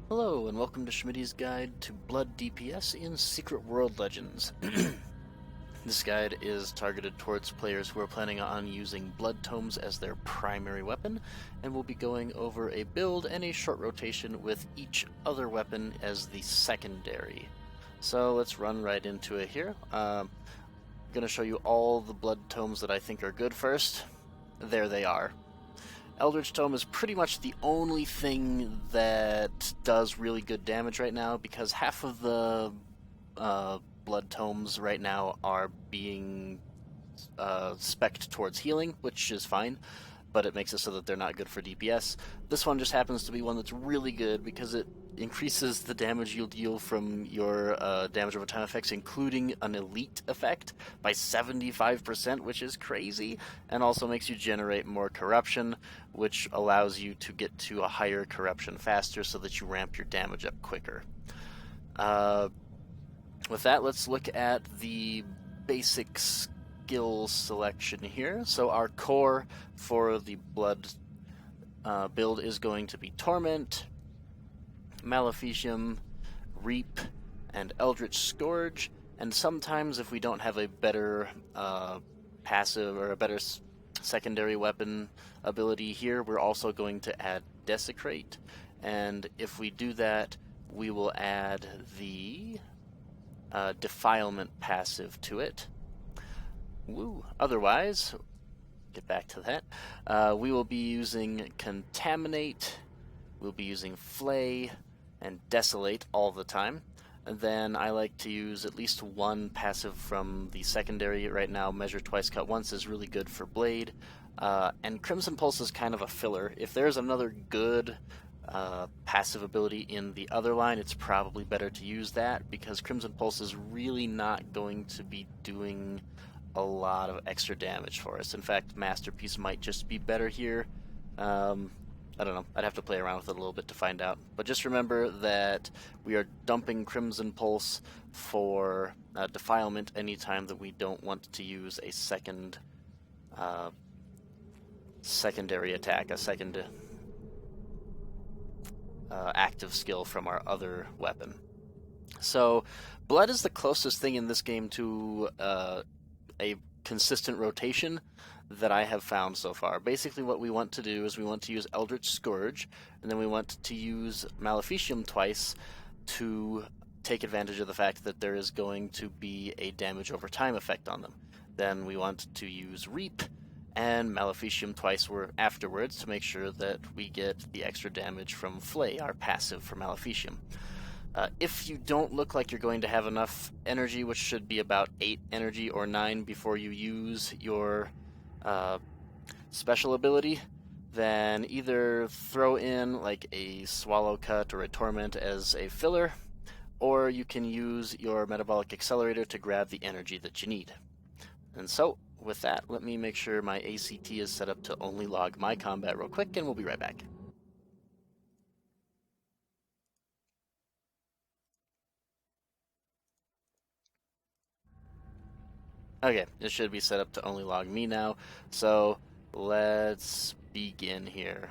Hello, and welcome to Schmidy's Guide to Blood DPS in Secret World Legends. This guide is targeted towards players who are planning on using blood tomes as their primary weapon, and we'll be going over a build and a short rotation with each other weapon as the secondary. So let's run right into it here. I'm going to show you all the blood tomes that I think are good first. There they are. Eldritch Tome is pretty much the only thing that does really good damage right now, because half of the blood tomes right now are being spec'd towards healing, which is fine, but it makes it so that they're not good for DPS. This one just happens to be one that's really good because it increases the damage you'll deal from your damage over time effects, including an elite effect, by 75%, which is crazy, and also makes you generate more corruption, which allows you to get to a higher corruption faster so that you ramp your damage up quicker. With that, let's look at the basic skill selection here. So our core for the blood build is going to be Torment, Maleficium, Reap, and Eldritch Scourge, and sometimes if we don't have a better passive or a better secondary weapon ability here, we're also going to add Desecrate, and if we do that, we will add the Defilement passive to it. Woo! Otherwise, get back to that, we will be using Contaminate, we'll be using Flay, and Desolate all the time. And then I like to use at least one passive from the secondary. Right now, Measure Twice, Cut Once is really good for Blade. And Crimson Pulse is kind of a filler. If there's another good passive ability in the other line, it's probably better to use that, because Crimson Pulse is really not going to be doing a lot of extra damage for us. In fact, Masterpiece might just be better here. I don't know. I'd have to play around with it a little bit to find out. But just remember that we are dumping Crimson Pulse for Defilement anytime that we don't want to use a secondary attack, a second active skill from our other weapon. So blood is the closest thing in this game to a consistent rotation that I have found so far. Basically what we want to do is we want to use Eldritch Scourge, and then we want to use Maleficium twice to take advantage of the fact that there is going to be a damage over time effect on them. Then we want to use Reap and Maleficium twice afterwards to make sure that we get the extra damage from Flay, our passive for Maleficium. If you don't look like you're going to have enough energy, which should be about 8 energy or 9 before you use your special ability, then either throw in like a Swallow Cut or a Torment as a filler, or you can use your Metabolic Accelerator to grab the energy that you need. And so, with that, let me make sure my ACT is set up to only log my combat real quick, and we'll be right back. Okay, it should be set up to only log me now, so let's begin here.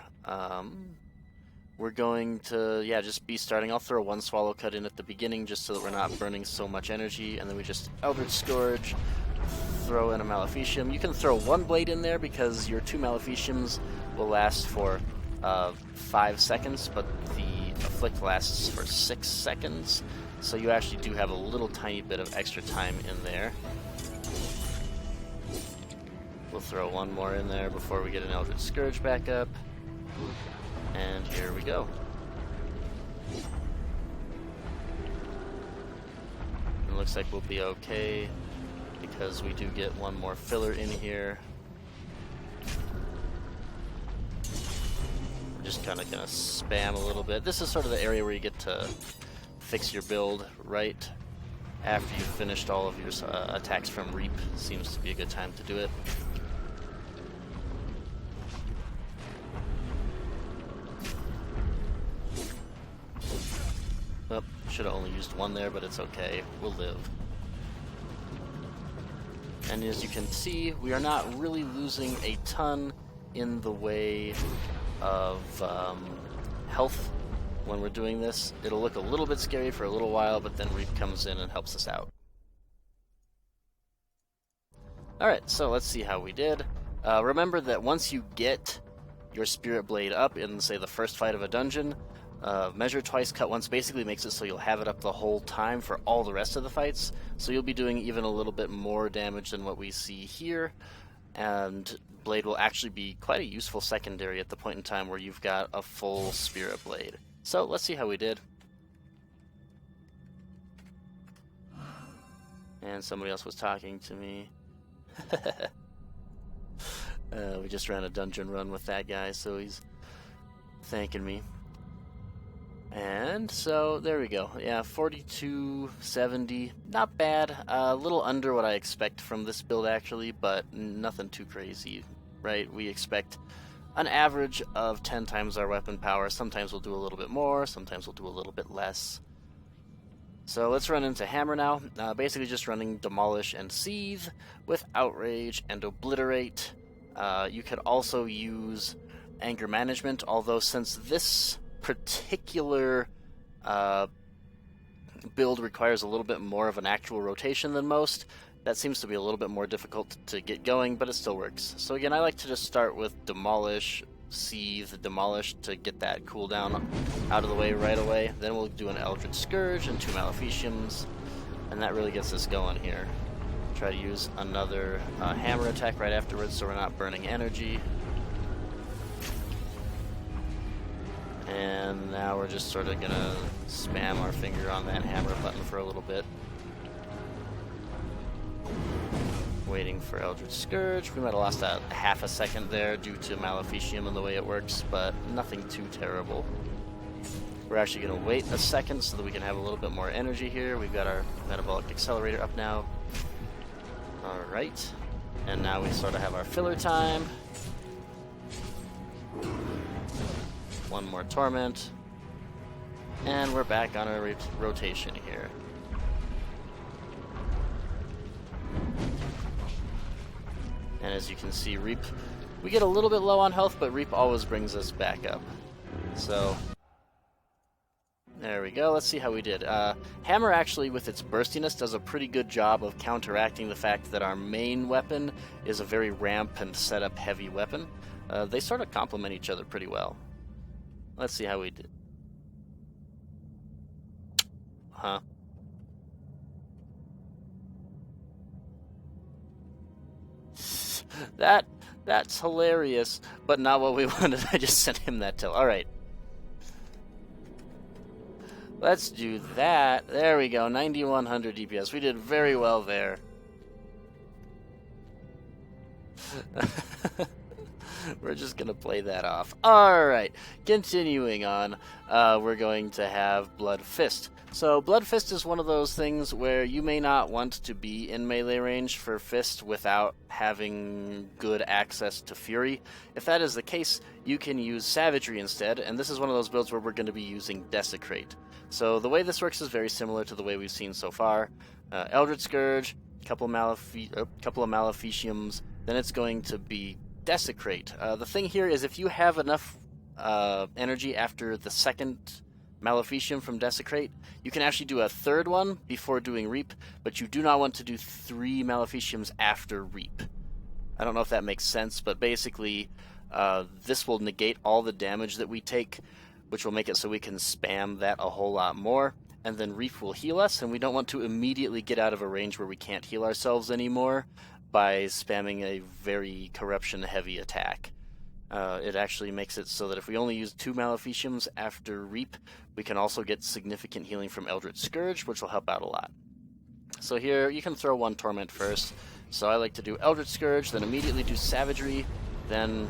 We're going to, just be starting. I'll throw one Swallow Cut in at the beginning just so that we're not burning so much energy, and then we just Eldritch Scourge, throw in a Maleficium. You can throw one Blade in there because your 2 Maleficiums will last for 5 seconds, but the Afflict lasts for 6 seconds, so you actually do have a little tiny bit of extra time in there. We'll throw one more in there before we get an Eldritch Scourge back up. And here we go. It looks like we'll be okay because we do get one more filler in here. We're just kind of going to spam a little bit. This is sort of the area where you get to fix your build right after you've finished all of your attacks from Reap. Seems to be a good time to do it. Oh, should have only used one there, but it's okay. We'll live. And as you can see, we are not really losing a ton in the way of health when we're doing this. It'll look a little bit scary for a little while, but then Reap comes in and helps us out. Alright, so let's see how we did. Remember that once you get your Spirit Blade up in, say, the first fight of a dungeon, measure twice, cut once basically makes it so you'll have it up the whole time for all the rest of the fights. So you'll be doing even a little bit more damage than what we see here. And Blade will actually be quite a useful secondary at the point in time where you've got a full Spirit Blade. So let's see how we did. And somebody else was talking to me. We just ran a dungeon run with that guy, so he's thanking me. And so there we go. Yeah, 4270, not bad. A little under what I expect from this build actually, but nothing too crazy, right? We expect an average of 10 times our weapon power. Sometimes we'll do a little bit more, sometimes we'll do a little bit less. So let's run into Hammer now. Basically just running Demolish and Seethe with Outrage and Obliterate. You could also use Anger Management, although since this particular build requires a little bit more of an actual rotation than most, that seems to be a little bit more difficult to get going, but it still works. So again, I like to just start with Demolish, Seethe, Demolish to get that cooldown out of the way right away. Then we'll do an Eldritch Scourge and 2 Maleficiums, and that really gets us going here. Try to use another hammer attack right afterwards so we're not burning energy. And now we're just sort of gonna spam our finger on that hammer button for a little bit. Waiting for Eldritch Scourge. We might have lost a half a second there due to Maleficium and the way it works, but nothing too terrible. We're actually going to wait a second so that we can have a little bit more energy here. We've got our Metabolic Accelerator up now. Alright. And now we sort of have our filler time. One more Torment. And we're back on our rotation here. And as you can see, Reap, we get a little bit low on health, but Reap always brings us back up. So, there we go. Let's see how we did. Hammer actually, with its burstiness, does a pretty good job of counteracting the fact that our main weapon is a very ramp and setup heavy weapon. They sort of complement each other pretty well. Let's see how we did. Huh? That's hilarious, but not what we wanted. I just sent him that till. Alright. Let's do that. There we go, 9100 DPS. We did very well there. We're just gonna play that off. Alright, continuing on, we're going to have Blood Fist. So Blood Fist is one of those things where you may not want to be in melee range for Fist without having good access to Fury. If that is the case, you can use Savagery instead, and this is one of those builds where we're going to be using Desecrate. So the way this works is very similar to the way we've seen so far. Eldritch Scourge, couple of Maleficiums, then it's going to be Desecrate. The thing here is if you have enough energy after the second Maleficium from Desecrate, you can actually do a third one before doing Reap, but you do not want to do 3 Maleficiums after Reap. I don't know if that makes sense, but basically this will negate all the damage that we take, which will make it so we can spam that a whole lot more, and then Reap will heal us, and we don't want to immediately get out of a range where we can't heal ourselves anymore by spamming a very corruption-heavy attack. It actually makes it so that if we only use 2 Maleficiums after Reap, we can also get significant healing from Eldritch Scourge, which will help out a lot. So here, you can throw 1 Torment first. So I like to do Eldritch Scourge, then immediately do Savagery, then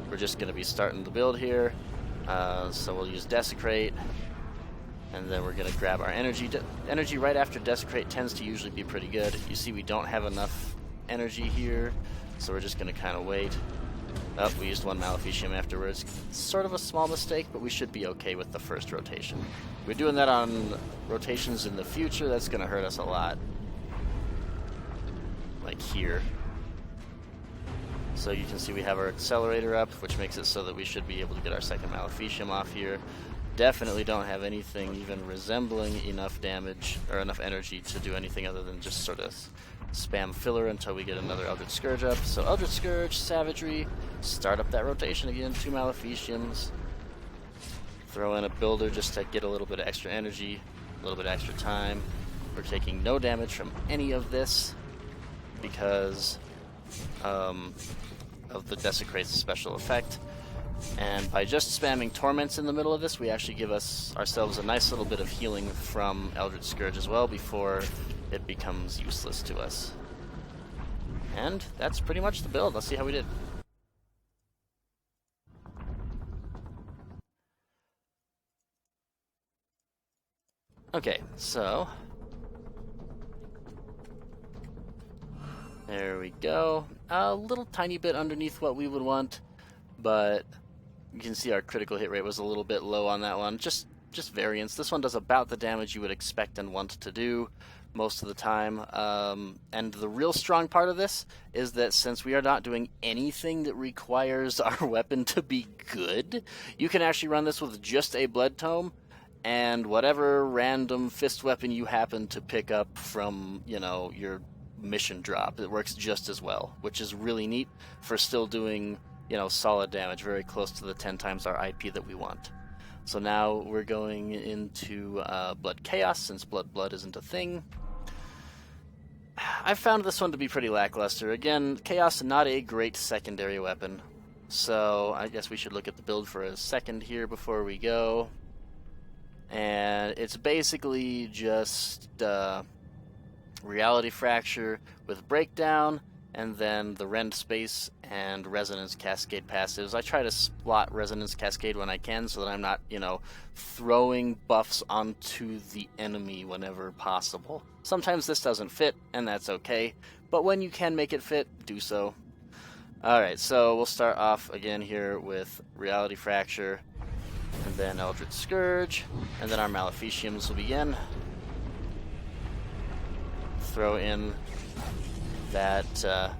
we're just going to be starting the build here. So we'll use Desecrate, and then we're going to grab our energy. Energy right after Desecrate tends to usually be pretty good. You see we don't have enough energy here, so we're just going to kind of wait. Oh, we used 1 Maleficium afterwards. It's sort of a small mistake, but we should be okay with the first rotation. If we're doing that on rotations in the future, that's going to hurt us a lot. Like here. So you can see we have our accelerator up, which makes it so that we should be able to get our second Maleficium off here. definitely don't have anything even resembling enough damage or enough energy to do anything other than just sort of spam filler until we get another Eldritch Scourge up. So Eldritch Scourge, Savagery, start up that rotation again, 2 Maleficiums. Throw in a Builder just to get a little bit of extra energy, a little bit of extra time. We're taking no damage from any of this because of the Desecrate's special effect. And by just spamming Torments in the middle of this, we actually give ourselves a nice little bit of healing from Eldritch Scourge as well before it becomes useless to us. And that's pretty much the build. Let's see how we did. Okay, so there we go. A little tiny bit underneath what we would want, but you can see our critical hit rate was a little bit low on that one. Just variance. This one does about the damage you would expect and want to do most of the time. And the real strong part of this is that since we are not doing anything that requires our weapon to be good, you can actually run this with just a Blood Tome and whatever random fist weapon you happen to pick up from, you know, your mission drop. It works just as well, which is really neat for still doing, you know, solid damage, very close to the 10 times our IP that we want. So now we're going into Blood Chaos, since Blood isn't a thing. I found this one to be pretty lackluster. Again, Chaos, not a great secondary weapon. So I guess we should look at the build for a second here before we go. And it's basically just Reality Fracture with Breakdown, and then the Rend Space and Resonance Cascade passives. I try to slot Resonance Cascade when I can so that I'm not, you know, throwing buffs onto the enemy whenever possible. Sometimes this doesn't fit, and that's okay, but when you can make it fit, do so. Alright, so we'll start off again here with Reality Fracture, and then Eldritch Scourge, and then our Maleficiums will begin. Throw in that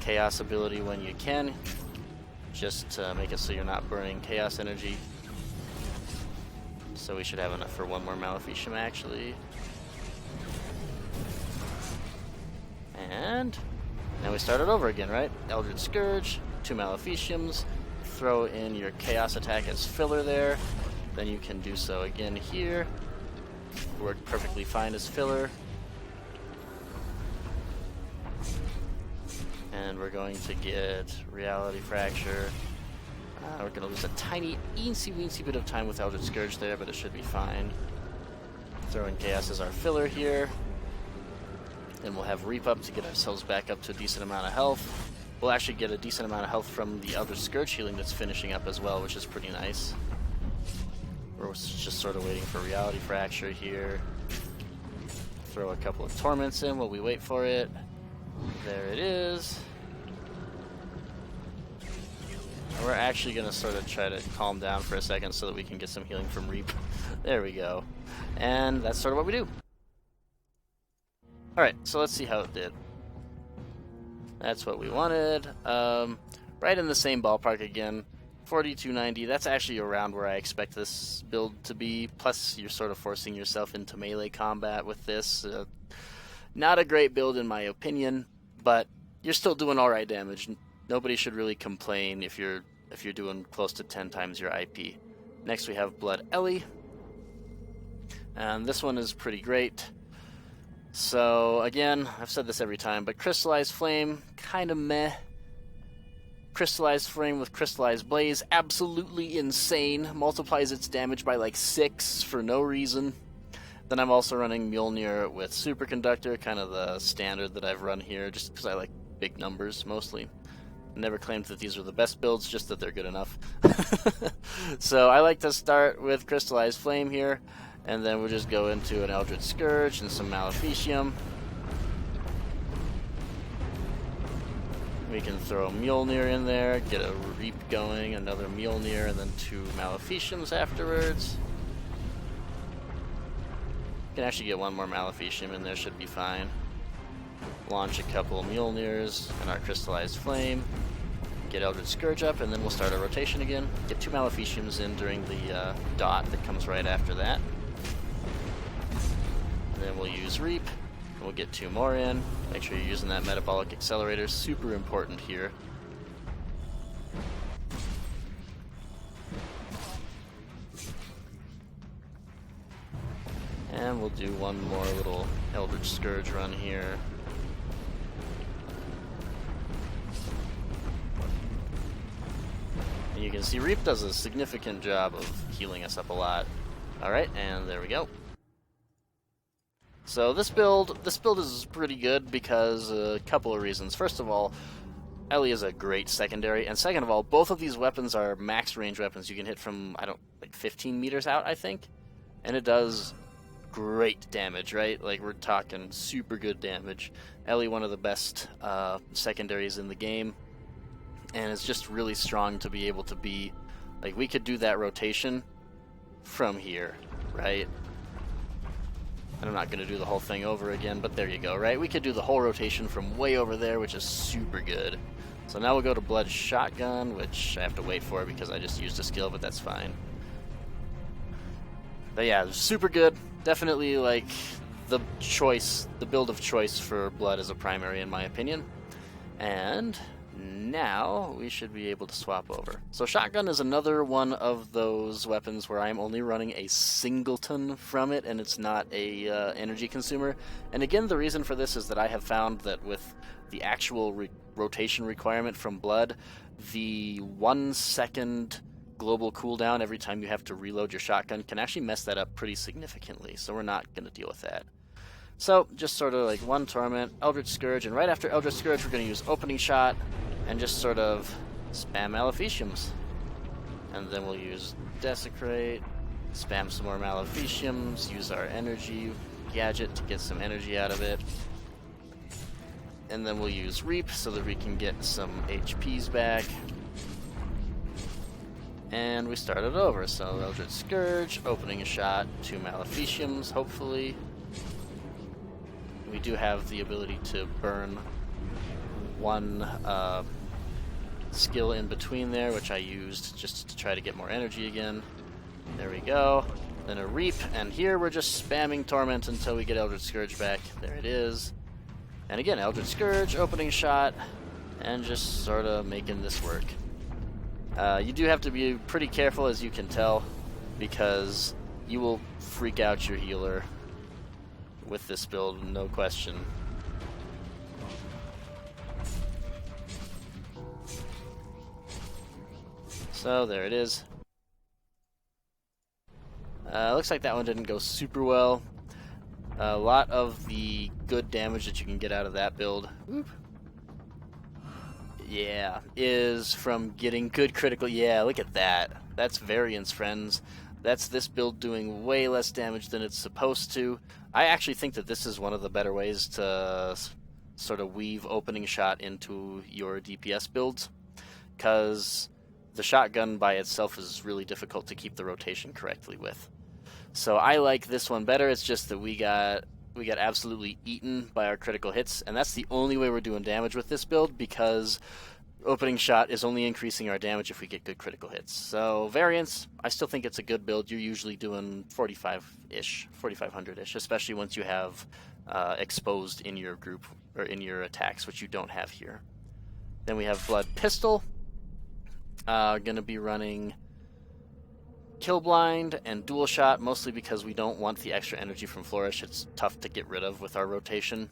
Chaos ability when you can, just to make it so you're not burning Chaos energy. So we should have enough for one more Maleficium, actually. And now we start it over again, right? Eldritch Scourge, 2 Maleficiums, throw in your Chaos attack as filler there, then you can do so again here. Worked perfectly fine as filler. And we're going to get Reality Fracture. We're going to lose a tiny, eensy-weensy bit of time with Eldritch Scourge there, but it should be fine. Throw in Chaos as our filler here. Then we'll have Reap up to get ourselves back up to a decent amount of health. We'll actually get a decent amount of health from the Eldritch Scourge healing that's finishing up as well, which is pretty nice. We're just sort of waiting for Reality Fracture here. Throw a couple of Torments in while we wait for it. There it is. And we're actually going to sort of try to calm down for a second so that we can get some healing from Reap. There we go. And that's sort of what we do. Alright, so let's see how it did. That's what we wanted. Right in the same ballpark again. 4290, that's actually around where I expect this build to be. Plus, you're sort of forcing yourself into melee combat with this. Not a great build in my opinion, but you're still doing alright damage. Nobody should really complain if you're doing close to 10 times your IP. Next we have Blood Ellie. And this one is pretty great. So again, I've said this every time, but Crystallized Flame, kinda meh. Crystallized Flame with Crystallized Blaze, absolutely insane. Multiplies its damage by like 6 for no reason. Then I'm also running Mjolnir with Superconductor, kind of the standard that I've run here, just because I like big numbers, mostly. Never claimed that these are the best builds, just that they're good enough. So I like to start with Crystallized Flame here, and then we'll just go into an Eldritch Scourge and some Maleficium. We can throw a Mjolnir in there, get a Reap going, another Mjolnir, and then 2 Maleficiums afterwards. Can actually get one more Maleficium in there, should be fine. Launch a couple Mjolnirs and our Crystallized Flame. get Eldritch Scourge up, and then we'll start our rotation again. Get 2 Maleficiums in during the dot that comes right after that. And then we'll use Reap, and we'll get 2 more in. Make sure you're using that Metabolic Accelerator, super important here. And we'll do one more little Eldritch Scourge run here. And you can see Reap does a significant job of healing us up a lot. Alright, and there we go. So this build is pretty good because a couple of reasons. First of all, Ellie is a great secondary, and second of all, both of these weapons are max range weapons. You can hit from, like 15 meters out, I think, and it does great damage, right? Like, we're talking super good damage. Ellie, one of the best secondaries in the game, and it's just really strong to be able to be, like, we could do that rotation from here, right? And I'm not going to do the whole thing over again, but there you go, right? We could do the whole rotation from way over there, which is super good. So now we'll go to Blood Shotgun, which I have to wait for because I just used a skill, but that's fine. But yeah, super good. Definitely, like, the build of choice for Blood as a primary, in my opinion. And now we should be able to swap over. So Shotgun is another one of those weapons where I'm only running a singleton from it, and it's not a energy consumer. And again, the reason for this is that I have found that with the actual rotation requirement from Blood, the 1 second global cooldown every time you have to reload your shotgun can actually mess that up pretty significantly, so we're not going to deal with that. So, just sort of like 1 Torment, Eldritch Scourge, and right after Eldritch Scourge we're going to use Opening Shot, and just sort of spam Maleficiums. And then we'll use Desecrate, spam some more Maleficiums, use our energy gadget to get some energy out of it. And then we'll use Reap so that we can get some HPs back. And we start it over, so Eldritch Scourge, Opening a Shot, 2 Maleficiums, hopefully. We do have the ability to burn 1 skill in between there, which I used just to try to get more energy again. There we go. Then a Reap, and here we're just spamming Torment until we get Eldritch Scourge back. There it is. And again, Eldritch Scourge, Opening Shot, and just sort of making this work. You do have to be pretty careful, as you can tell, because you will freak out your healer with this build, no question. So there it is. Looks like that one didn't go super well. A lot of the good damage that you can get out of that build, yeah, is from getting good critical. Yeah, look at that. That's variance, friends. That's this build doing way less damage than it's supposed to. I actually think that this is one of the better ways to sort of weave Opening Shot into your DPS builds, because the shotgun by itself is really difficult to keep the rotation correctly with. So I like this one better. It's just that we got absolutely eaten by our critical hits, and that's the only way we're doing damage with this build, because Opening Shot is only increasing our damage if we get good critical hits. So variance, I still think it's a good build. You're usually doing 45-ish, 4500-ish, especially once you have exposed in your group or in your attacks, which you don't have here. Then we have Blood Pistol. Going to be running Kill Blind and Dual Shot, mostly because we don't want the extra energy from Flourish. It's tough to get rid of with our rotation.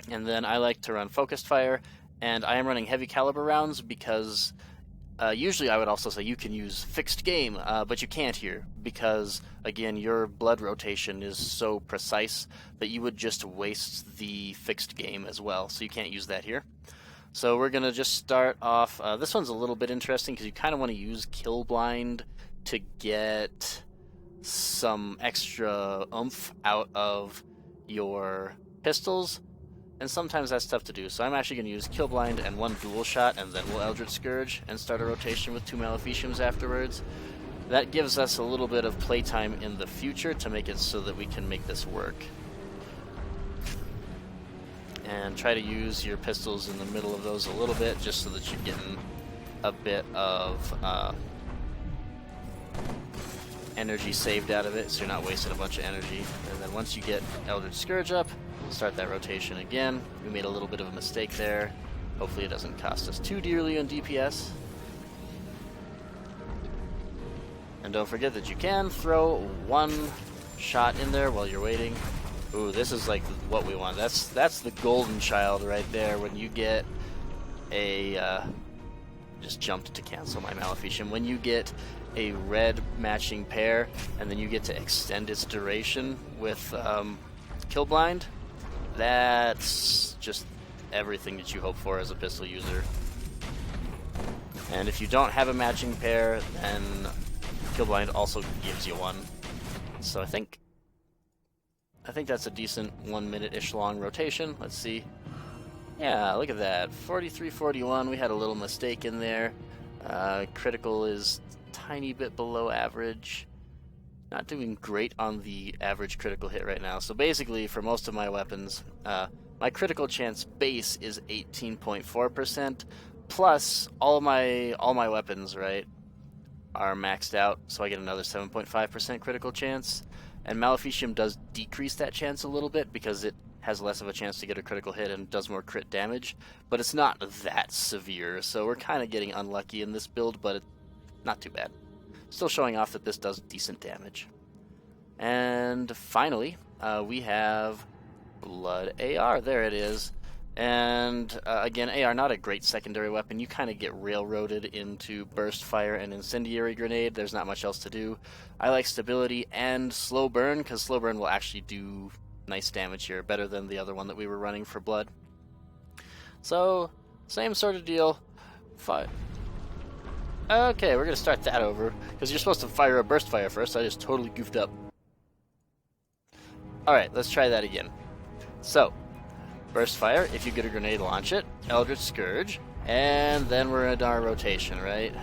And then I like to run Focused Fire, and I am running heavy caliber rounds because usually I would also say you can use Fixed Game, but you can't here because, again, your blood rotation is so precise that you would just waste the Fixed Game as well, so you can't use that here. So we're going to just start off. This one's a little bit interesting because you kind of want to use Kill Blind to get some extra oomph out of your pistols, and sometimes that's tough to do. So I'm actually going to use Kill Blind and 1 Dual Shot, and then we'll Eldritch Scourge and start a rotation with 2 Maleficiums afterwards. That gives us a little bit of playtime in the future to make it so that we can make this work. And try to use your pistols in the middle of those a little bit, just so that you're getting a bit of energy saved out of it, so you're not wasting a bunch of energy. And then once you get Eldritch Scourge up, start that rotation again. We made a little bit of a mistake there. Hopefully it doesn't cost us too dearly on DPS. And don't forget that you can throw one shot in there while you're waiting. Ooh, this is like what we want. That's the golden child right there. When you get a just jumped to cancel my Maleficium. When you get a red matching pair, and then you get to extend its duration with Kill Blind, that's just everything that you hope for as a pistol user. And if you don't have a matching pair, then Kill Blind also gives you one. So I think that's a decent 1 minute-ish long rotation. Let's see. Yeah, look at that. 43-41. We had a little mistake in there. Critical is a tiny bit below average. Not doing great on the average critical hit right now. So basically, for most of my weapons, my critical chance base is 18.4%. Plus, all my weapons, right, are maxed out, so I get another 7.5% critical chance. And Maleficium does decrease that chance a little bit because it has less of a chance to get a critical hit and does more crit damage, but it's not that severe, so we're kind of getting unlucky in this build, but it's not too bad. Still showing off that this does decent damage. And finally, we have Blood AR. There it is. And again, AR, not a great secondary weapon. You kind of get railroaded into burst fire and incendiary grenade. There's not much else to do. I like stability and slow burn, because slow burn will actually do nice damage here, better than the other one that we were running for blood. So, same sort of deal. Okay, we're going to start that over, because you're supposed to fire a burst fire first. I just totally goofed up. Alright, let's try that again. So, burst fire, if you get a grenade, launch it. Eldritch Scourge, and then we're in our rotation, right?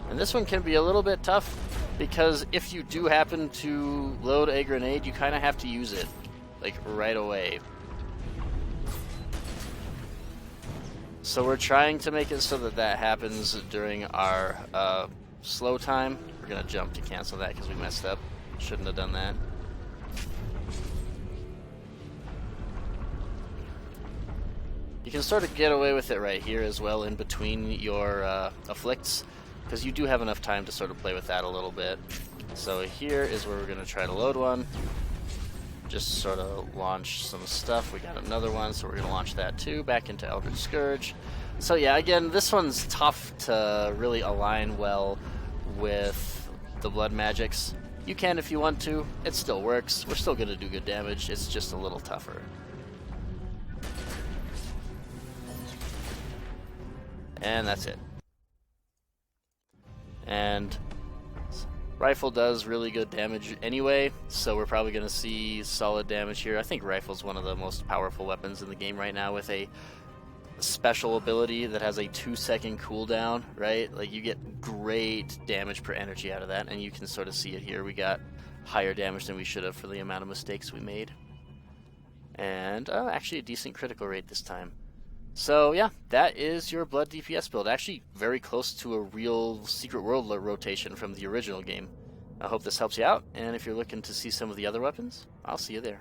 And this one can be a little bit tough, because if you do happen to load a grenade, you kind of have to use it, like, right away. So we're trying to make it so that that happens during our slow time. We're going to jump to cancel that because we messed up. Shouldn't have done that. You can sort of get away with it right here as well, in between your afflicts, because you do have enough time to sort of play with that a little bit. So here is where we're going to try to load one. Just sort of launch some stuff. We got another one, so we're going to launch that too, back into Eldritch Scourge. So yeah, again, this one's tough to really align well with the blood magics. You can if you want to. It still works. We're still going to do good damage. It's just a little tougher. And that's it. And rifle does really good damage anyway, so we're probably going to see solid damage here. I think rifle's one of the most powerful weapons in the game right now, with a special ability that has a 2-second cooldown, right? Like, you get great damage per energy out of that, and you can sort of see it here. We got higher damage than we should have for the amount of mistakes we made. And actually a decent critical rate this time. So yeah, that is your blood DPS build. Actually very close to a real Secret World rotation from the original game. I hope this helps you out, and if you're looking to see some of the other weapons, I'll see you there.